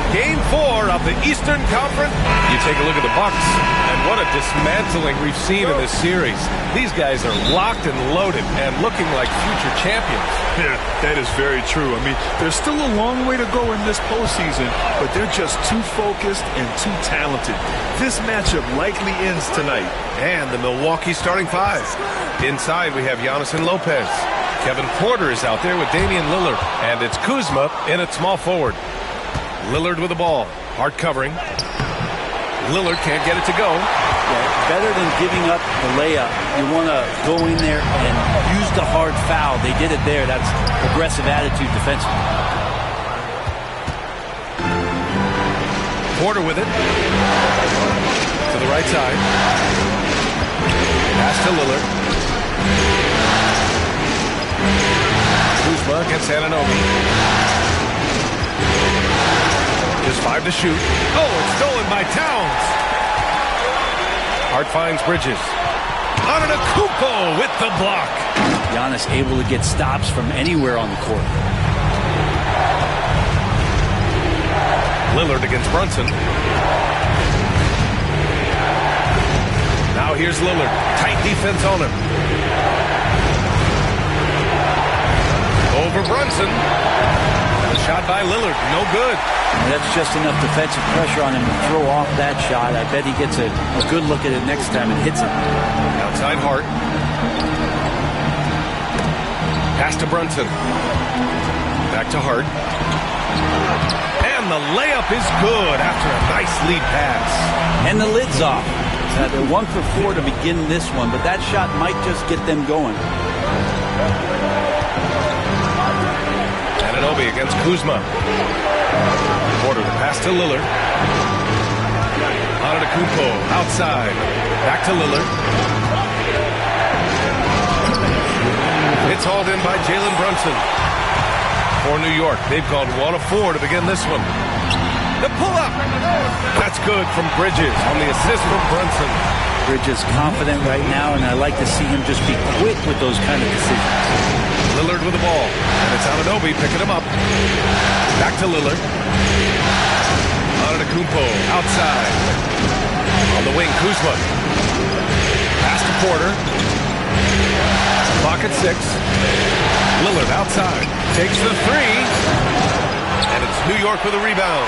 Game 4 of the Eastern Conference. You take a look at the Bucks, and what a dismantling we've seen in this series. These guys are locked and loaded and looking like future champions. Yeah, that is very true. I mean, there's still a long way to go in this postseason, but they're just too focused and too talented. This matchup likely ends tonight. And the Milwaukee starting five. Inside, we have Giannis and Lopez. Kevin Porter is out there with Damian Lillard, and it's Kuzma in at small forward. Lillard with the ball. Hard covering. Lillard can't get it to go. Yeah, better than giving up the layup, you want to go in there and use the hard foul. They did it there. That's aggressive attitude defensively. Porter with it. To the right side. Pass to Lillard. Kuzma against Anunoby. Just 5 to shoot. Oh, it's stolen by Towns. Hart finds Bridges. Antetokounmpo with the block. Giannis able to get stops from anywhere on the court. Lillard against Brunson. Now here's Lillard. Tight defense on him. Over Brunson. A shot by Lillard. No good. And that's just enough defensive pressure on him to throw off that shot. I bet he gets a good look at it next time and hits it. Outside Hart. Pass to Brunson. Back to Hart. And the layup is good after a nice lead pass. And the lid's off. They're 1 for 4 to begin this one, but that shot might just get them going. Anunoby against Kuzma. Porter the pass to Lillard. Antetokounmpo outside. Back to Lillard. It's hauled in by Jalen Brunson. For New York, they've gone 1 of 4 to begin this one. The pull-up. That's good from Bridges on the assist from Brunson. Bridges confident right now, and I like to see him just be quick with those kind of decisions. Lillard with the ball. And it's Anunoby picking him up. Back to Lillard. Antetokounmpo outside. On the wing, Kuzma. Pass to Porter. Clock at 6. Lillard outside. Takes the 3. And it's New York with a rebound.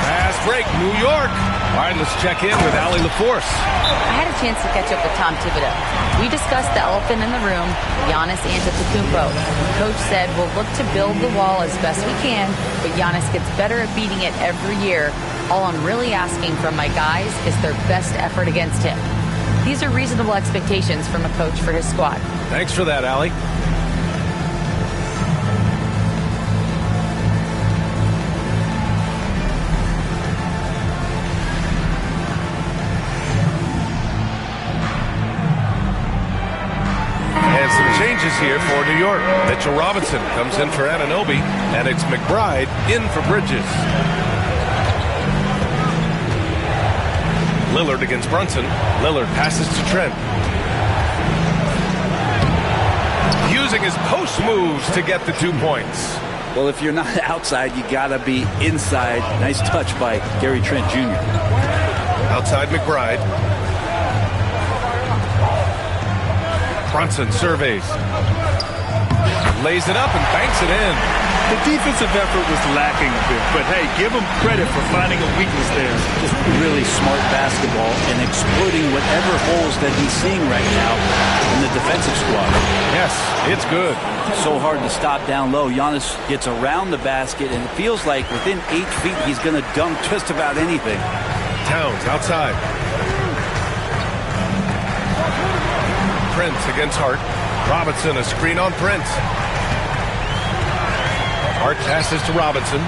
Fast break, New York. All right, let's check in with Allie LaForce. I had a chance to catch up with Tom Thibodeau. We discussed the elephant in the room, Giannis Antetokounmpo. Coach said we'll look to build the wall as best we can, but Giannis gets better at beating it every year. All I'm really asking from my guys is their best effort against him. These are reasonable expectations from a coach for his squad. Thanks for that, Allie. Changes here for New York. Mitchell Robinson comes in for Anunoby, and it's McBride in for Bridges. Lillard against Brunson. Lillard passes to Trent. Using his post moves to get the 2 points. Well, if you're not outside, you gotta be inside. Nice touch by Gary Trent Jr. Outside McBride. Brunson surveys. Lays it up and banks it in. The defensive effort was lacking a bit, but hey, give him credit for finding a weakness there. Just really smart basketball and exploiting whatever holes that he's seeing right now in the defensive squad. Yes, it's good. So hard to stop down low. Giannis gets around the basket, and it feels like within 8 feet he's going to dunk just about anything. Towns outside. Prince against Hart. Robinson, a screen on Prince. Hart passes to Robinson.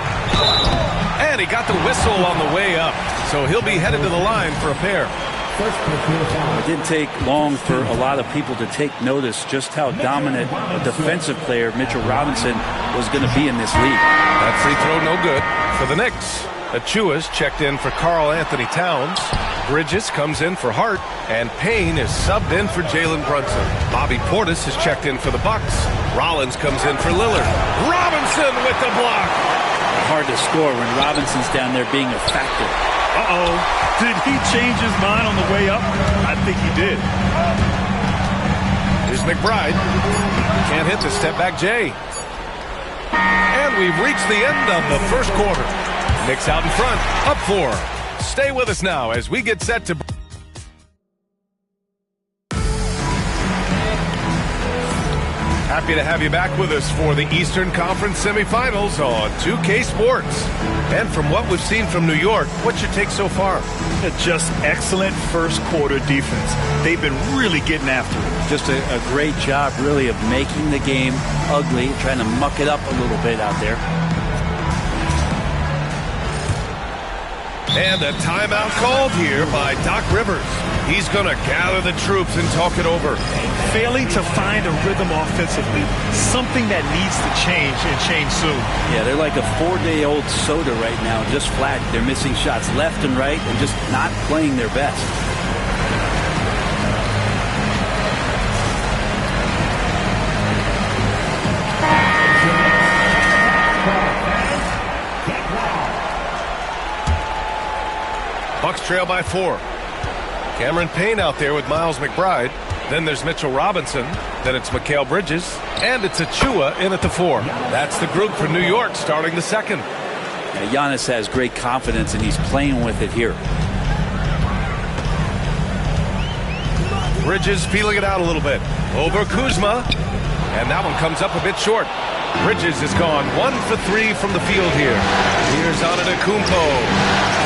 And he got the whistle on the way up. So he'll be headed to the line for a pair. It didn't take long for a lot of people to take notice just how dominant a defensive player Mitchell Robinson was going to be in this league. That free throw no good for the Knicks. Achua's checked in for Karl Anthony Towns. Bridges comes in for Hart, and Payne is subbed in for Jalen Brunson. Bobby Portis is checked in for the Bucks. Rollins comes in for Lillard. Robinson with the block. Hard to score when Robinson's down there being a factor. Uh-oh. Did he change his mind on the way up? I think he did. Here's McBride. Can't hit the step-back J. And we've reached the end of the first quarter. Knicks out in front, up 4. Stay with us now as we get set to... Happy to have you back with us for the Eastern Conference semifinals on 2K Sports. And from what we've seen from New York, what's your take so far? Just excellent first quarter defense. They've been really getting after it. Just a great job, really, of making the game ugly, trying to muck it up a little bit out there. And a timeout called here by Doc Rivers. He's going to gather the troops and talk it over. Failing to find a rhythm offensively, something that needs to change and change soon. Yeah, they're like a 4-day-old soda right now, just flat. They're missing shots left and right and just not playing their best. Bucks trail by 4. Cameron Payne out there with Miles McBride. Then there's Mitchell Robinson. Then it's Mikal Bridges. And it's Achua in at the 4. That's the group for New York starting the second. Now, Giannis has great confidence, and he's playing with it here. Bridges feeling it out a little bit. Over Kuzma. And that one comes up a bit short. Bridges is gone 1 for 3 from the field here. Here's Antetokounmpo.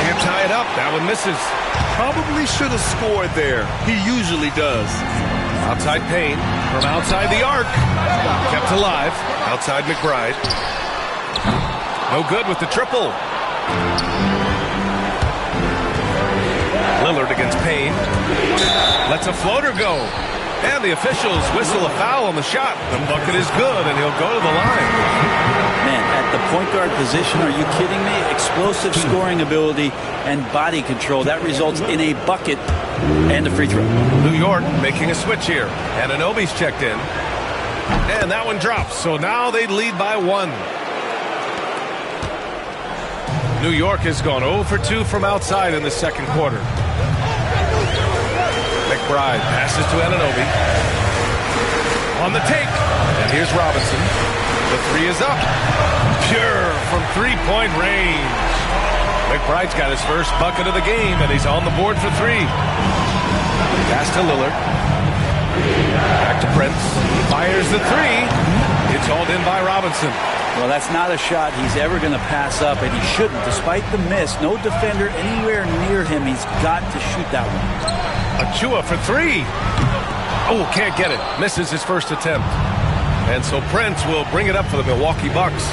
He'll tie it up. That one misses. Probably should have scored there. He usually does. Outside Payne from outside the arc. Kept alive. Outside McBride. No good with the triple. Lillard against Payne. Lets a floater go. And the officials whistle a foul on the shot. The bucket is good, and he'll go to the line. Man, at the point guard position, are you kidding me? Explosive scoring ability and body control. That results in a bucket and a free throw. New York making a switch here. And Anunoby's checked in. And that one drops. So now they lead by 1. New York has gone 0 for 2 from outside in the second quarter. McBride passes to Anunoby. On the take. And here's Robinson. The 3 is up. Pure from three-point range. McBride's got his first bucket of the game, and he's on the board for 3. Pass to Lillard. Back to Prince. He fires the 3. It's hauled in by Robinson. Well, that's not a shot he's ever going to pass up, and he shouldn't. Despite the miss, no defender anywhere near him. He's got to shoot that one. Achua for 3. Oh, can't get it. Misses his first attempt. And so Prince will bring it up for the Milwaukee Bucks.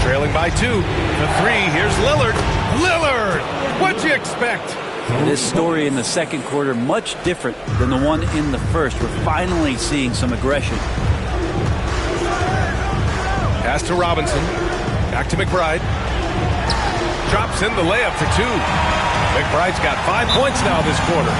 Trailing by 2. The 3. Here's Lillard. Lillard! What'd you expect? This story in the second quarter, much different than the one in the first. We're finally seeing some aggression. Pass to Robinson. Back to McBride. Drops in the layup for 2. McBride's got 5 points now this quarter.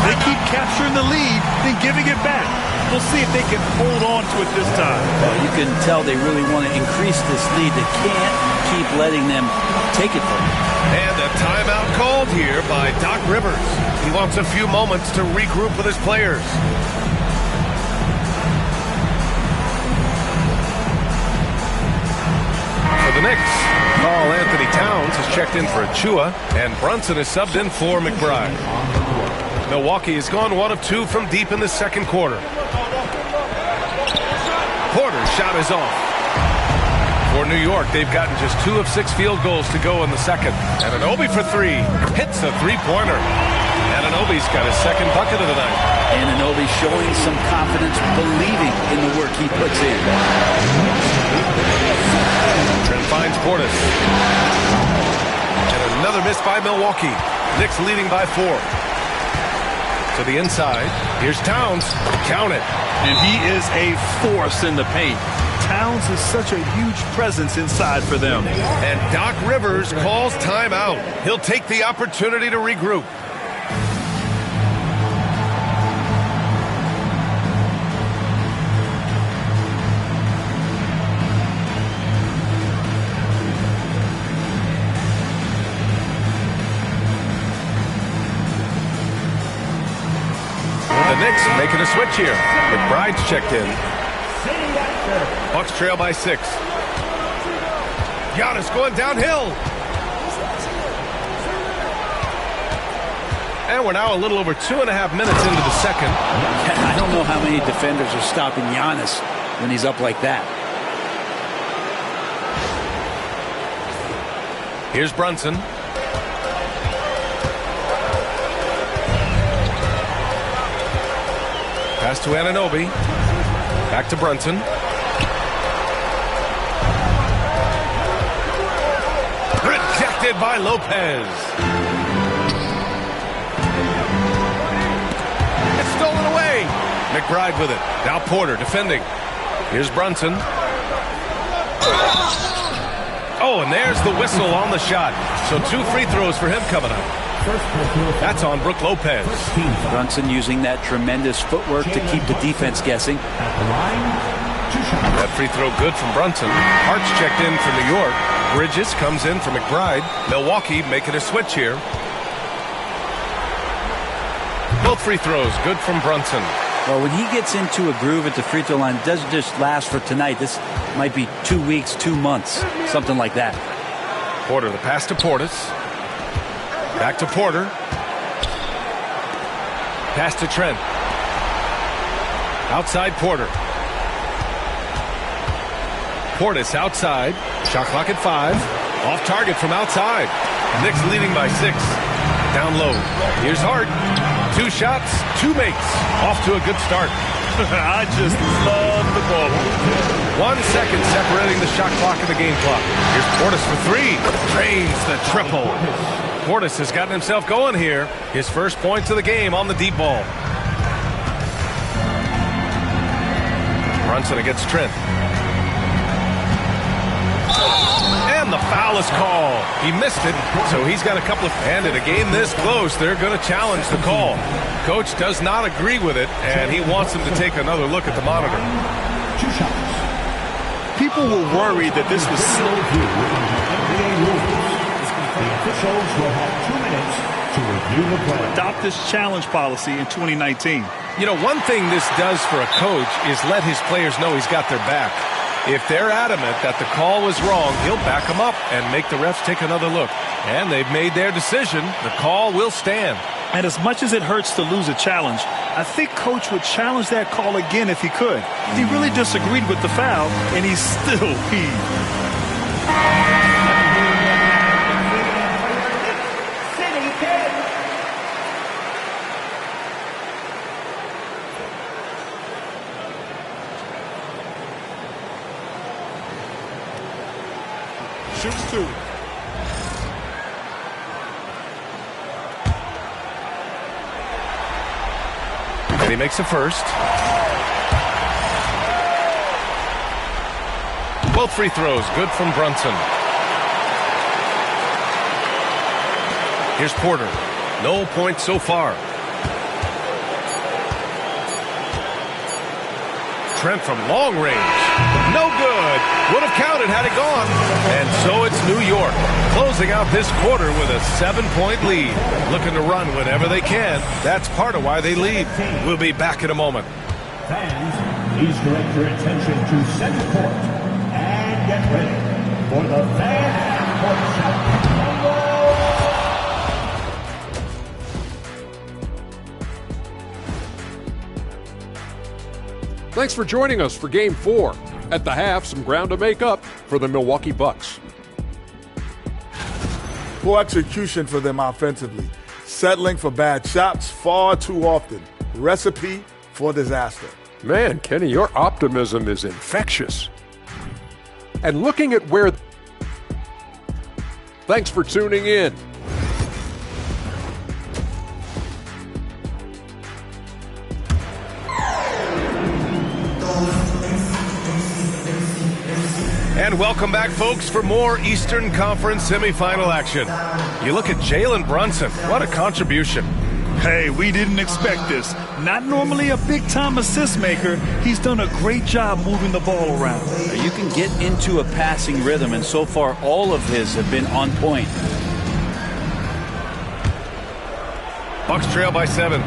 They keep capturing the lead and giving it back. We'll see if they can hold on to it this time. Well, you can tell they really want to increase this lead. They can't keep letting them take it from them. And a timeout called here by Doc Rivers. He wants a few moments to regroup with his players. For the Knicks, Karl Anthony Towns has checked in for Achua, and Brunson is subbed in for McBride. Milwaukee has gone 1 of 2 from deep in the second quarter. Porter's shot is off. For New York, they've gotten just 2 of 6 field goals to go in the second. And Anunoby for 3. Hits a three-pointer. And Anunoby's got his second bucket of the night. And Anunoby showing some confidence, believing in the work he puts in. Trent finds Portis. And another miss by Milwaukee. Knicks leading by 4. To the inside. Here's Towns. Count it. And he is a force in the paint. Towns is such a huge presence inside for them. And Doc Rivers calls timeout. He'll take the opportunity to regroup. The Knicks making a switch here. McBride's checked in. Bucks trail by 6. Giannis going downhill. And we're now a little over 2.5 minutes into the second. I don't know how many defenders are stopping Giannis when he's up like that. Here's Brunson. Pass to Anunoby. Back to Brunson. Rejected by Lopez. It's stolen away. McBride with it. Now Porter defending. Here's Brunson. Oh, and there's the whistle on the shot. So 2 free throws for him coming up. That's on Brook Lopez. Brunson using that tremendous footwork to keep the defense guessing. That free throw good from Brunson. Hart's checked in for New York. Bridges comes in for McBride. Milwaukee making a switch here. Both free throws good from Brunson. Well, when he gets into a groove at the free throw line, it doesn't just last for tonight. This might be 2 weeks, 2 months, something like that. Porter, the pass to Portis. Back to Porter. Pass to Trent. Outside Porter. Portis outside. Shot clock at 5. Off target from outside. Knicks leading by 6. Down low. Here's Hart. 2 shots, 2 makes. Off to a good start. I just love the ball. 1 second separating the shot clock and the game clock. Here's Portis for 3. Drains the triple. Portis has gotten himself going here. His first points of the game on the deep ball. Brunson against Trent. And the foul is called. He missed it, so he's got a couple of... And in a game this close, they're going to challenge the call. Coach does not agree with it, and he wants him to take another look at the monitor. 2 shots. People were worried that this was slow. The officials will have 2 minutes to review the play. Adopt this challenge policy in 2019. You know, one thing this does for a coach is let his players know he's got their back. If they're adamant that the call was wrong, he'll back them up and make the refs take another look. And they've made their decision. The call will stand. And as much as it hurts to lose a challenge, I think Coach would challenge that call again if he could. He really disagreed with the foul, and he's still peeved. Shoots 2. And he makes a first. Both free throws good from Brunson. Here's Porter. No points so far. Trent from long range. No good. Would have counted had it gone. And so it's New York closing out this quarter with a 7-point lead. Looking to run whenever they can. That's part of why they lead. We'll be back in a moment. Fans, please direct your attention to center court and get ready for the fan court shot. Thanks for joining us for Game 4. At the half, some ground to make up for the Milwaukee Bucks. Poor execution for them offensively. Settling for bad shots far too often. Recipe for disaster. Man, Kenny, your optimism is infectious. And looking at where... Thanks for tuning in. And welcome back, folks, for more Eastern Conference semifinal action. You look at Jalen Brunson. What a contribution. Hey, we didn't expect this. Not normally a big-time assist maker. He's done a great job moving the ball around. You can get into a passing rhythm, and so far all of his have been on point. Bucks trail by 7.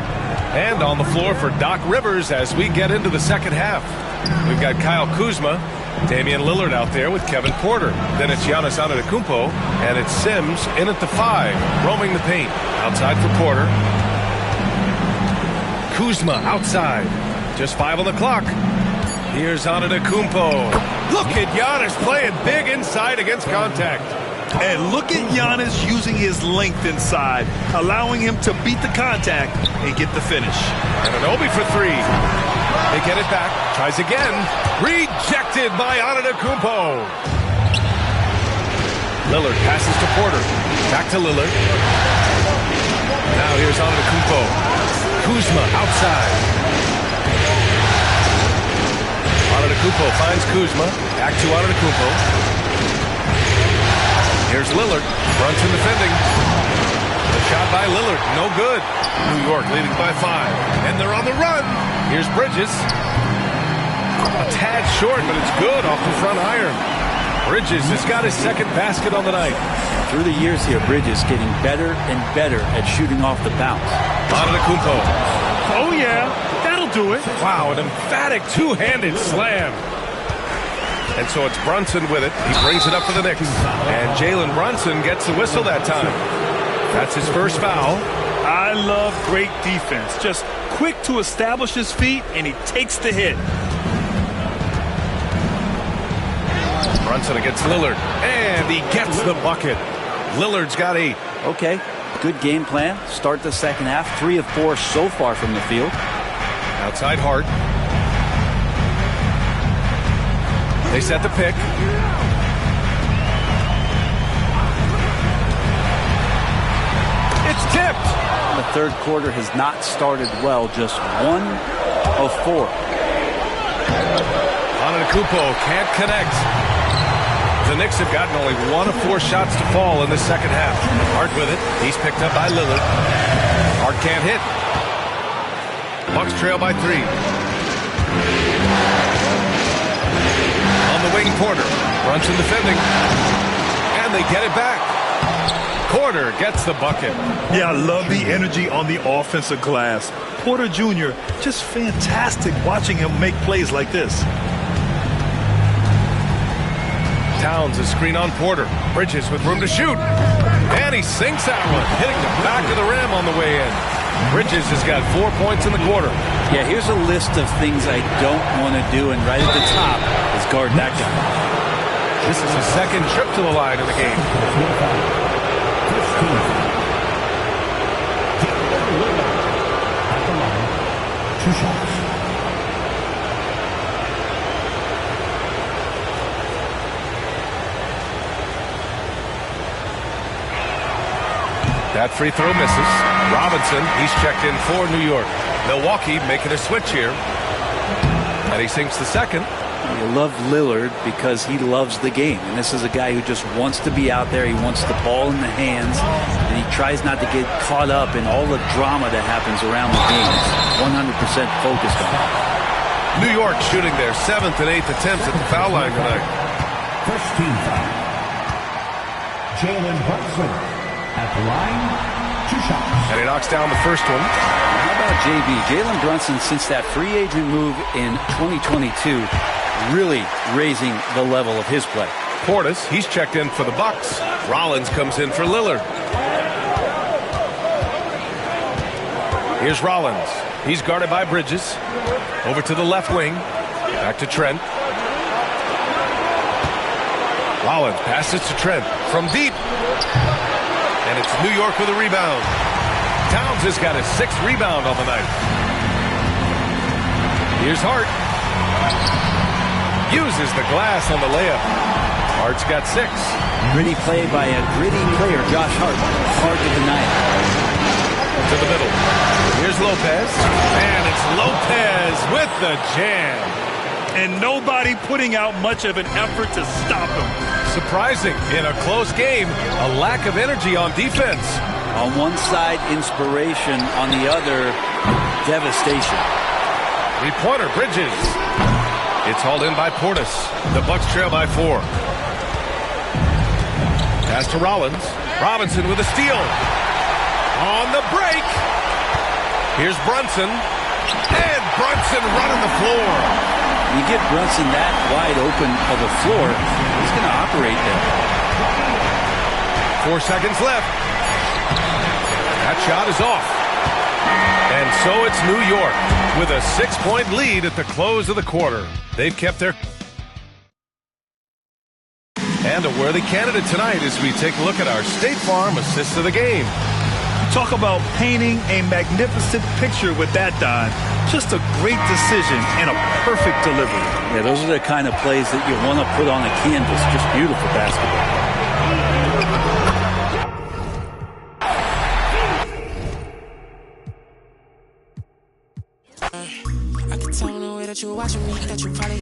And on the floor for Doc Rivers as we get into the second half. We've got Kyle Kuzma, Damian Lillard out there with Kevin Porter. Then it's Giannis Antetokounmpo, and it's Sims in at the 5, roaming the paint. Outside for Porter. Kuzma outside. Just 5 on the clock. Here's Antetokounmpo. Look at Giannis playing big inside against contact. And look at Giannis using his length inside, allowing him to beat the contact and get the finish. Anunoby for 3. They get it back. Tries again. Rejected by Antetokounmpo. Lillard passes to Porter. Back to Lillard. Now here's Antetokounmpo. Kuzma outside. Antetokounmpo finds Kuzma. Back to Antetokounmpo. Here's Lillard. Brunson defending. The shot by Lillard. No good. New York leading by 5. And they're on the run. Here's Bridges. A tad short, but it's good off the front iron. Bridges has got his second basket on the night. Through the years here, Bridges getting better and better at shooting off the bounce. Antetokounmpo. Oh, yeah. That'll do it. Wow, an emphatic two-handed slam. And so it's Brunson with it. He brings it up for the Knicks. And Jalen Brunson gets the whistle that time. That's his first foul. I love great defense. Just quick to establish his feet, and he takes the hit. Brunson against Lillard. And he gets the bucket. Lillard's got 8. Okay, good game plan. Start the second half. 3 of 4 so far from the field. Outside Hart. They set the pick. It's tipped. The third quarter has not started well. Just 1 of 4. Antetokounmpo can't connect. The Knicks have gotten only 1 of 4 shots to fall in the second half. Hart with it. He's picked up by Lillard. Hart can't hit. Bucks trail by 3. The wing Porter. Brunson defending. And they get it back. Porter gets the bucket. Yeah, I love the energy on the offensive glass. Porter Jr., just fantastic watching him make plays like this. Towns a screen on Porter. Bridges with room to shoot. And he sinks that one, hitting the back of the rim on the way in. Bridges has got 4 points in the quarter. Yeah, here's a list of things I don't want to do, and right at the top is guard that guy. This is his second trip to the line of the game. Two shots. That free throw misses. Robinson, he's checked in for New York. Milwaukee making a switch here. And he sinks the second. You love Lillard because he loves the game. And this is a guy who just wants to be out there. He wants the ball in the hands. And he tries not to get caught up in all the drama that happens around the game. He's 100% focused on it. New York shooting their 7th and 8th attempts at the foul line tonight. First team foul. Jalen Brunson at the line. 2 shots. And he knocks down the first one. How about JB? Jalen Brunson, since that free agent move in 2022, really raising the level of his play. Portis, he's checked in for the Bucks. Rollins comes in for Lillard. Here's Rollins. He's guarded by Bridges. Over to the left wing. Back to Trent. Rollins passes to Trent from deep. And it's New York with a rebound. Towns has got his 6th rebound on the night. Here's Hart. Uses the glass on the layup. Hart's got 6. Gritty play by a gritty player, Josh Hart. Hard to deny it. To the middle. Here's Lopez. And it's Lopez with the jam. And nobody putting out much of an effort to stop him. Surprising in a close game, a lack of energy on defense. On one side, inspiration. On the other, devastation. 3-pointer, Bridges. It's hauled in by Portis. The Bucks trail by 4. Pass to Rollins. Robinson with a steal. On the break. Here's Brunson. And Brunson running the floor. You get Brunson that wide open of a floor, he's going to operate there. 4 seconds left. That shot is off. And so it's New York with a 6-point lead at the close of the quarter. They've kept their... And a worthy candidate tonight as we take a look at our State Farm assist of the game. Talk about painting a magnificent picture with that, Don. Just a great decision and a perfect delivery. Yeah, those are the kind of plays that you want to put on a canvas. Just beautiful basketball. I could tell in the way that you're watching me that you probably